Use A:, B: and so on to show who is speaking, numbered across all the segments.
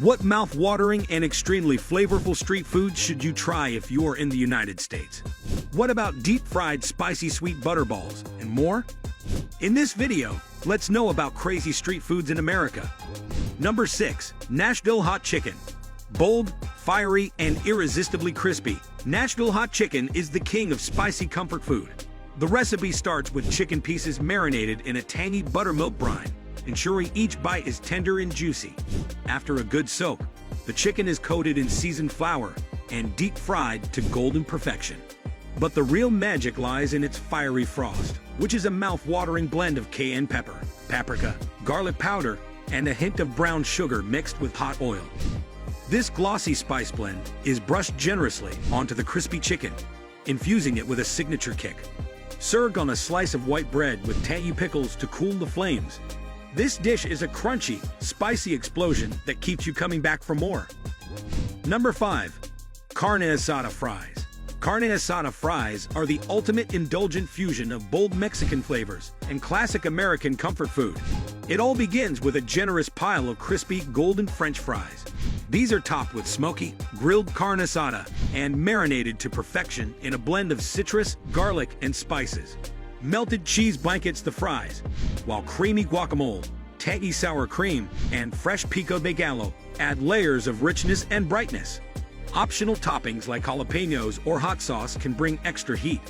A: What mouth-watering and extremely flavorful street foods should you try if you're in the United States? What about deep-fried spicy sweet butterballs and more? In this video, let's know about crazy street foods in America. Number 6. Nashville Hot Chicken. Bold, fiery, and irresistibly crispy, Nashville Hot Chicken is the king of spicy comfort food. The recipe starts with chicken pieces marinated in a tangy buttermilk brine, ensuring each bite is tender and juicy. After a good soak, the chicken is coated in seasoned flour and deep-fried to golden perfection. But the real magic lies in its fiery frost, which is a mouth-watering blend of cayenne pepper, paprika, garlic powder, and a hint of brown sugar mixed with hot oil. This glossy spice blend is brushed generously onto the crispy chicken, infusing it with a signature kick. Served on a slice of white bread with tangy pickles to cool the flames, this dish is a crunchy, spicy explosion that keeps you coming back for more. Number 5. Carne asada fries. Carne asada fries are the ultimate indulgent fusion of bold Mexican flavors and classic American comfort food. It all begins with a generous pile of crispy, golden French fries. These are topped with smoky, grilled carne asada and marinated to perfection in a blend of citrus, garlic, and spices. Melted cheese blankets the fries, while creamy guacamole, tangy sour cream, and fresh pico de gallo add layers of richness and brightness. Optional toppings like jalapenos or hot sauce can bring extra heat.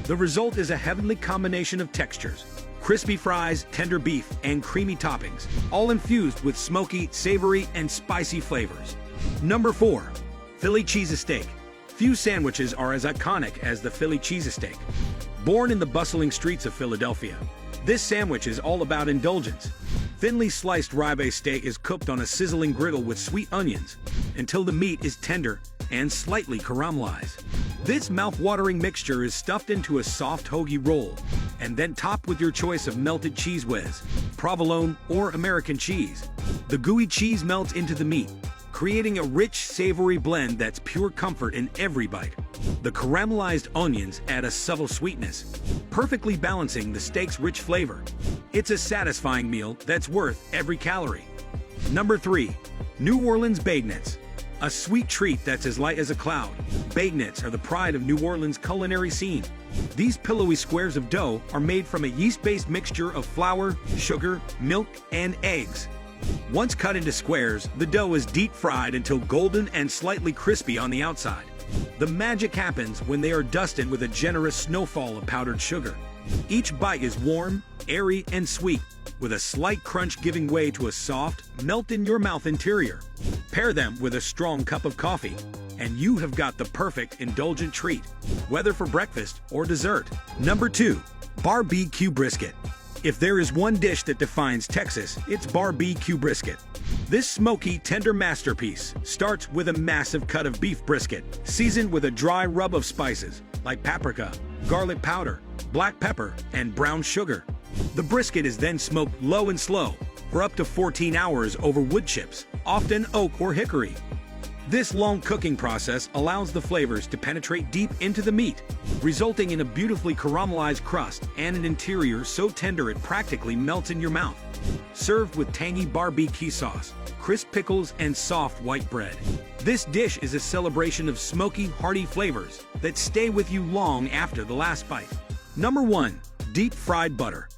A: The result is a heavenly combination of textures: crispy fries, tender beef, and creamy toppings, all infused with smoky, savory, and spicy flavors. Number 4. Philly cheesesteak. Few sandwiches are as iconic as the Philly cheesesteak. Born in the bustling streets of Philadelphia, this sandwich is all about indulgence. Thinly sliced ribeye steak is cooked on a sizzling griddle with sweet onions until the meat is tender and slightly caramelized. This mouth-watering mixture is stuffed into a soft hoagie roll and then topped with your choice of melted cheese whiz, provolone, or American cheese. The gooey cheese melts into the meat, creating a rich, savory blend that's pure comfort in every bite. The caramelized onions add a subtle sweetness, perfectly balancing the steak's rich flavor. It's a satisfying meal that's worth every calorie. Number 3. New Orleans Bagnets. A sweet treat that's as light as a cloud, bagnets are the pride of New Orleans' culinary scene. These pillowy squares of dough are made from a yeast-based mixture of flour, sugar, milk, and eggs. Once cut into squares, the dough is deep-fried until golden and slightly crispy on the outside. The magic happens when they are dusted with a generous snowfall of powdered sugar. Each bite is warm, airy, and sweet, with a slight crunch giving way to a soft, melt-in-your-mouth interior. Pair them with a strong cup of coffee, and you have got the perfect indulgent treat, whether for breakfast or dessert. Number 2. Barbecue brisket. If there is one dish that defines Texas, it's barbecue brisket. This smoky, tender masterpiece starts with a massive cut of beef brisket, seasoned with a dry rub of spices like paprika, garlic powder, black pepper, and brown sugar. The brisket is then smoked low and slow for up to 14 hours over wood chips, often oak or hickory. This long cooking process allows the flavors to penetrate deep into the meat, resulting in a beautifully caramelized crust and an interior so tender it practically melts in your mouth. Served with tangy barbecue sauce, crisp pickles, and soft white bread, this dish is a celebration of smoky, hearty flavors that stay with you long after the last bite. Number 1. Deep-fried butter.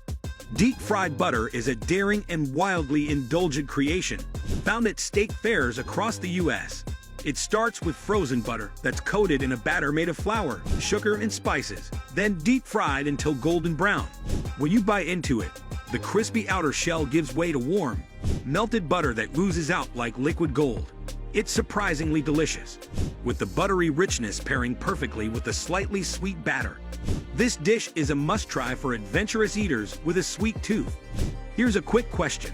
A: Deep-fried butter is a daring and wildly indulgent creation found at state fairs across the U.S. It starts with frozen butter that's coated in a batter made of flour, sugar, and spices, then deep-fried until golden brown. When you bite into it, the crispy outer shell gives way to warm, melted butter that oozes out like liquid gold. It's surprisingly delicious, with the buttery richness pairing perfectly with the slightly sweet batter. This dish is a must-try for adventurous eaters with a sweet tooth. Here's a quick question.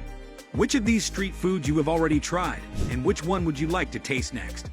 A: Which of these street foods you have already tried, and which one would you like to taste next?